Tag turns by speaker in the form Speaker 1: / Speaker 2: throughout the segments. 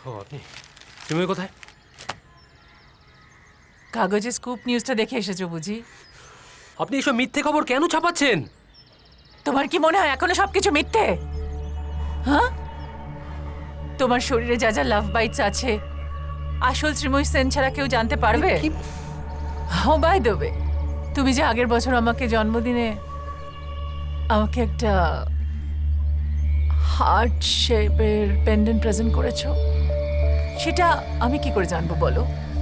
Speaker 1: ও আপনি তুমি কোথায়?
Speaker 2: কাগজে স্কুপ নিউজটা দেখে এসেছো বুঝি?
Speaker 1: আপনি এসব মিথ্যে খবর কেন ছাপাচ্ছেন?
Speaker 2: তোমার কি মনে হয় এখনো সবকিছু মিথ্যে? হ্যাঁ, তোমার শরীরে যা যা লাভ বাইটস আছে আসল শ্রীময়ী সেন ছাড়া কেউ জানতে পারবে? ও বাই দ্য ওয়ে, তুমি যে আগের বছর আমাকে জন্মদিনে আমাকে একটা হার্ট শেপের পেন্ডেন্ট প্রেজেন্ট করেছো, সেটা আমি কি করে জানবো বলো?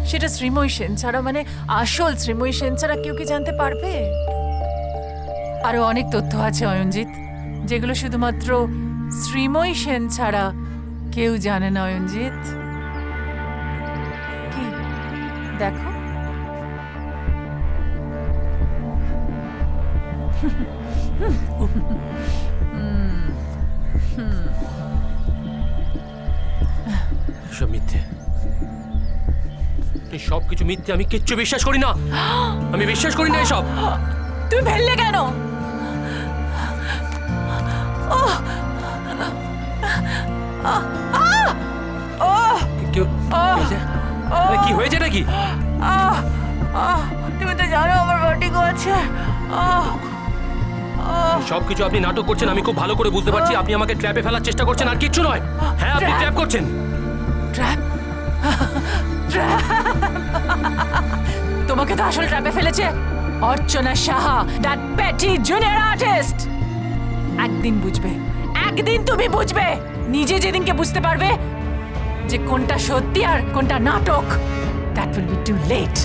Speaker 2: সেটা শ্রীময়ী সেন ছাড়া, মানে আসল শ্রীময়ী সেন ছাড়া কেউ কি জানতে পারবে? আরো অনেক তথ্য আছে অয়নজিৎ, যেগুলো শুধুমাত্র শ্রীময়ী সেন ছাড়া কেউ জানে না। অয়নজিৎ, কি দেখো,
Speaker 1: এসব মিথ্যে, এই সব কিছু মিথ্যে। আমি কিচ্ছু বিশ্বাস করি না, আমি বিশ্বাস করি না এসব।
Speaker 2: তুমি ফেললে কেন?
Speaker 1: কি হয়েছে নাকি?
Speaker 2: তুমি তো জানো আমার ভার্টিগো আছে।
Speaker 1: সবকিছু আপনি নাটক করছেন, আমি খুব ভালো করে বুঝতে পারছি। আপনি আমাকে ট্র্যাপে ফেলার চেষ্টা করছেন, আর কিচ্ছু নয়। হ্যাঁ, আপনি ট্র্যাপ করছেন।
Speaker 2: ট্র্যাপ? তোমাকে তো আসল ট্র্যাপে ফেলেছে অর্চনা সাহা, দ্যাট পেটি জুনিয়র আর্টিস্ট। একদিন বুঝবে, একদিন তুমি বুঝবে। নিজে যেদিনকে বুঝতে পারবে যে কোনটা সত্যি আর কোনটা নাটক, that will be too late.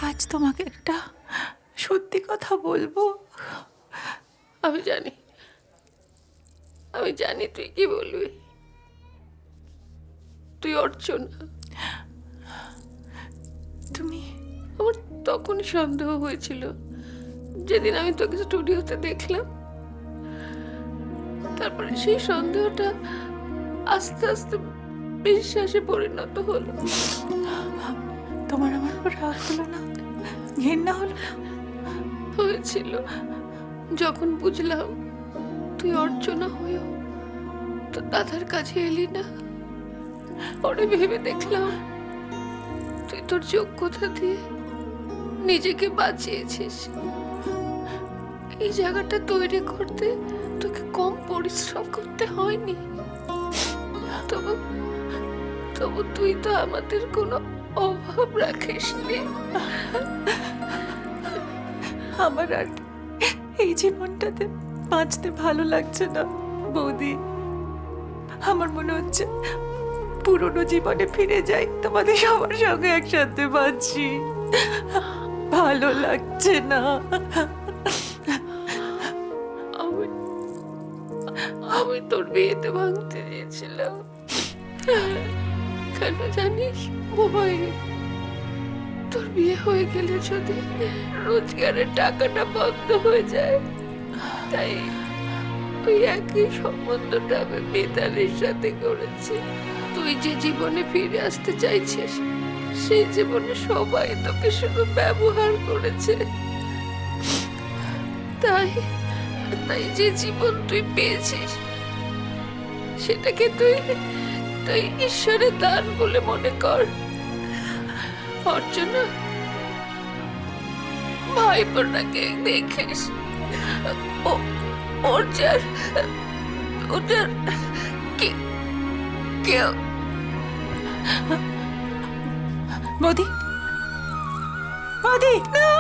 Speaker 2: আজ তোমাকে একটা সত্যি কথা বলবো।
Speaker 3: আমি জানি তুই কি বলবি। তুই অর্চনা।
Speaker 2: তুমি,
Speaker 3: আমার তখনই সন্দেহ হয়েছিল যেদিন আমি তোকে স্টুডিওতে দেখলাম। তারপরে সেই সন্দেহটা আস্তে আস্তে বিশ্বাসে পরিণত হলো।
Speaker 2: তোমার আমার উপর রাগ হলো না? ঘেন্না হলো না?
Speaker 3: হয়েছিল যখন বুঝলাম তুই অর্চনা হয়েও তো দাদার কাছে এলি না। পরে ভেবে দেখলাম তুই তোর যোগ্যতা দিয়ে নিজেকে বাঁচিয়েছিস। এই জায়গাটা তৈরি করতে তোকে কম পরিশ্রম করতে হয়নি। তবু তবু তুই তো আমাদের কোনো অভাব রাখিসনি।
Speaker 2: আমার আর এই জীবনটাতে বাঁচতে ভালো লাগছে না বৌদি। আমার মনে হচ্ছে পুরনো জীবনে ফিরে যাই, তোমাদের সবার সঙ্গে একসাথে বাঁচি। ভালো লাগছে না।
Speaker 3: আমি আমি তোর বিয়েতে ভাঙতে দিয়েছিলাম। কেন জানিস? ভয়, তোর বিয়ে হয়ে গেলে যদি রোজগারের টাকাটা বন্ধ হয়ে যায়। তাই ওই একই সম্বন্ধটা আমি মিতালির সাথে করেছি। তুই যে জীবনে ফিরে আসতে চাইছিস, সেই জীবনে সবাই তোকে শুধু ব্যবহার করেছে। তাই তাই যে জীবন তুই পেয়েছিস সেটাকে তুই তুই ঈশ্বরের দান বলে মনে কর। অর্চনা, ভাইপোটাকে দেখিস। ওটার কেউ।
Speaker 2: বৌদি, বৌদি, না!